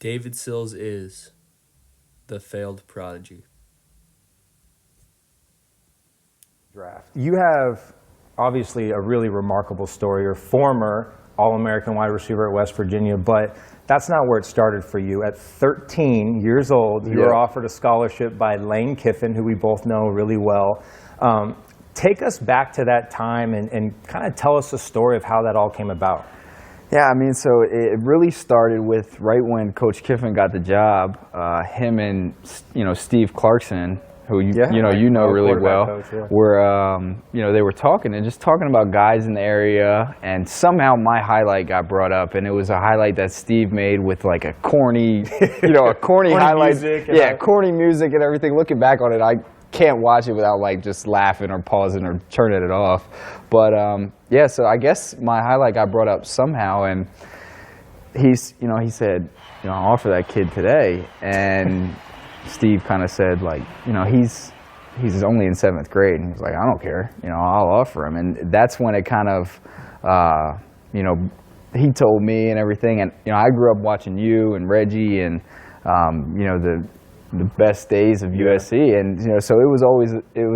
David Sills is the failed prodigy. Draft. You have obviously a really remarkable story. You're a former All-American wide receiver at West Virginia, but that's not where it started for you. At 13 years old, you were offered a scholarship by Lane Kiffin, who we both know really well. Take us back to that time and kind of tell us the story of how that all came about. Yeah, I mean, so it really started with right when Coach Kiffin got the job. Him and Steve Clarkson, who you know really well, coach, yeah. were they were talking about guys in the area, and somehow my highlight got brought up, and it was a highlight that Steve made with like a corny, corny highlight, corny music and everything. Looking back on it, I can't watch it without like just laughing or pausing or turning it off. But so I guess my highlight got brought up somehow, and he said, I'll offer that kid today, and Steve kind of said, like, he's only in 7th grade, and he's like, I don't care, I'll offer him. And that's when it kind of, he told me and everything, and I grew up watching you and Reggie and the best days of USC, and so it was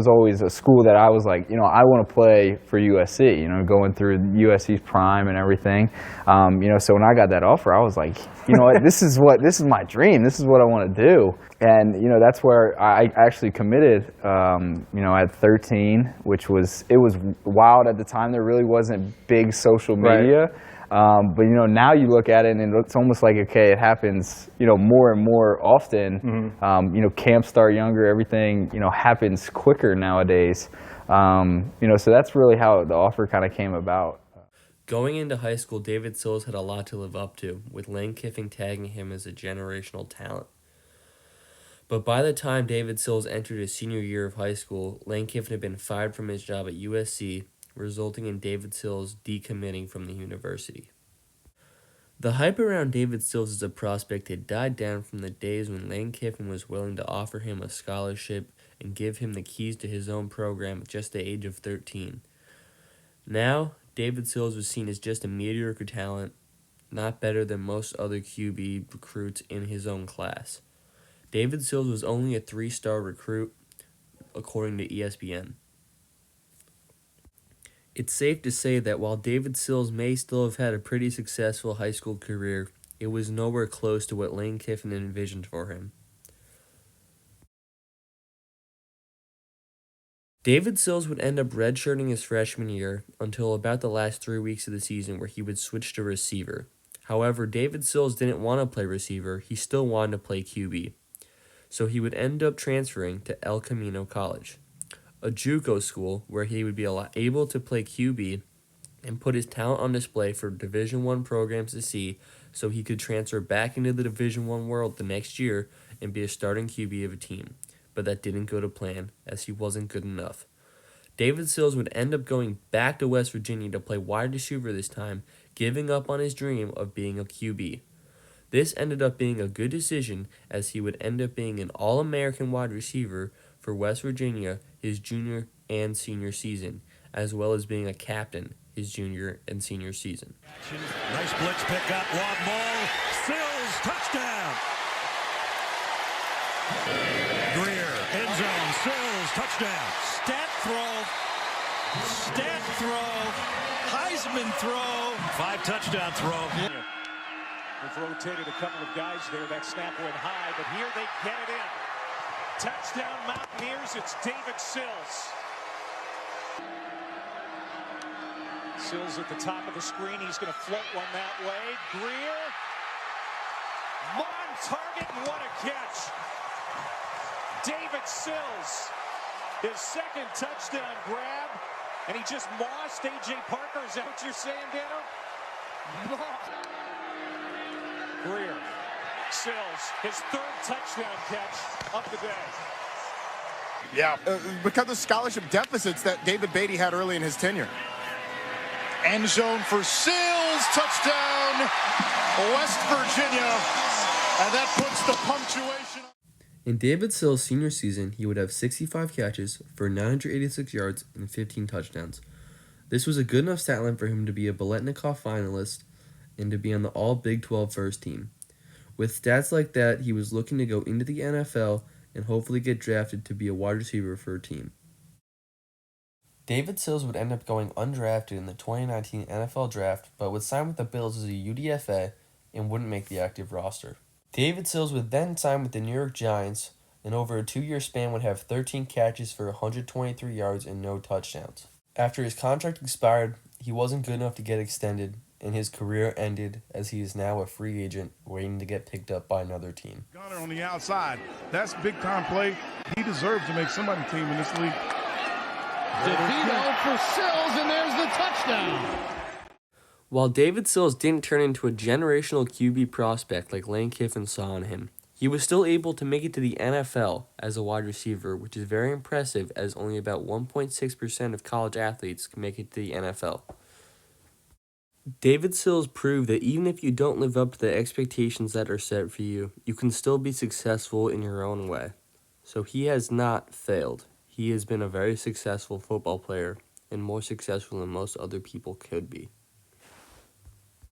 always a school that I was like, I want to play for USC, going through USC's prime and everything. So when I got that offer, I was like, what, this is my dream. This is what I want to do. And that's where I actually committed at 13, which was wild at the time. There really wasn't big social media. Right. But now you look at it and it's almost like, okay, it happens more and more often. Mm-hmm. Camps start younger, everything happens quicker nowadays. So that's really how the offer kind of came about. Going into high school, David Sills had a lot to live up to, with Lane Kiffin tagging him as a generational talent. But by the time David Sills entered his senior year of high school, Lane Kiffin had been fired from his job at USC, resulting in David Sills decommitting from the university. The hype around David Sills as a prospect had died down from the days when Lane Kiffin was willing to offer him a scholarship and give him the keys to his own program at just the age of 13. Now, David Sills was seen as just a mediocre talent, not better than most other QB recruits in his own class. David Sills was only a 3-star recruit, according to ESPN. It's safe to say that while David Sills may still have had a pretty successful high school career, it was nowhere close to what Lane Kiffin envisioned for him. David Sills would end up redshirting his freshman year until about the last 3 weeks of the season, where he would switch to receiver. However, David Sills didn't want to play receiver, he still wanted to play QB. So he would end up transferring to El Camino College, a JUCO school where he would be able to play QB and put his talent on display for Division I programs to see, so he could transfer back into the Division I world the next year and be a starting QB of a team. But that didn't go to plan, as he wasn't good enough. David Sills would end up going back to West Virginia to play wide receiver this time, giving up on his dream of being a QB. This ended up being a good decision, as he would end up being an All-American wide receiver for West Virginia his junior and senior season, as well as being a captain his junior and senior season. Nice blitz pickup, long ball, Sills, touchdown! Greer, end zone, Sills, touchdown. Stat throw, Heisman throw. 5 touchdown throw. They've rotated a couple of guys there. That snap went high, but here they get it in. Touchdown Mountaineers, it's David Sills. Sills at the top of the screen, he's going to float one that way. Greer, on target, and what a catch. David Sills, his second touchdown grab, and he just mossed A.J. Parker. Is that what you're saying, Dano? Greer, Sills, his 3rd touchdown catch of the day. Yeah, because of scholarship deficits that David Beatty had early in his tenure. End zone for Sills, touchdown, West Virginia, and that puts the punctuation. In David Sills' senior season, he would have 65 catches for 986 yards and 15 touchdowns. This was a good enough stat line for him to be a Biletnikoff finalist and to be on the All-Big 12 first team. With stats like that, he was looking to go into the NFL and hopefully get drafted to be a wide receiver for a team. David Sills would end up going undrafted in the 2019 NFL Draft, but would sign with the Bills as a UDFA and wouldn't make the active roster. David Sills would then sign with the New York Giants, and over a 2-year span would have 13 catches for 123 yards and no touchdowns. After his contract expired, he wasn't good enough to get extended, and his career ended as he is now a free agent waiting to get picked up by another team. Gunner on the outside. That's big-time play. He deserves to make somebody's team in this league. DeVito for Sills, and there's the touchdown. While David Sills didn't turn into a generational QB prospect like Lane Kiffin saw in him, he was still able to make it to the NFL as a wide receiver, which is very impressive as only about 1.6% of college athletes can make it to the NFL. David Sills proved that even if you don't live up to the expectations that are set for you, you can still be successful in your own way. So he has not failed. He has been a very successful football player and more successful than most other people could be.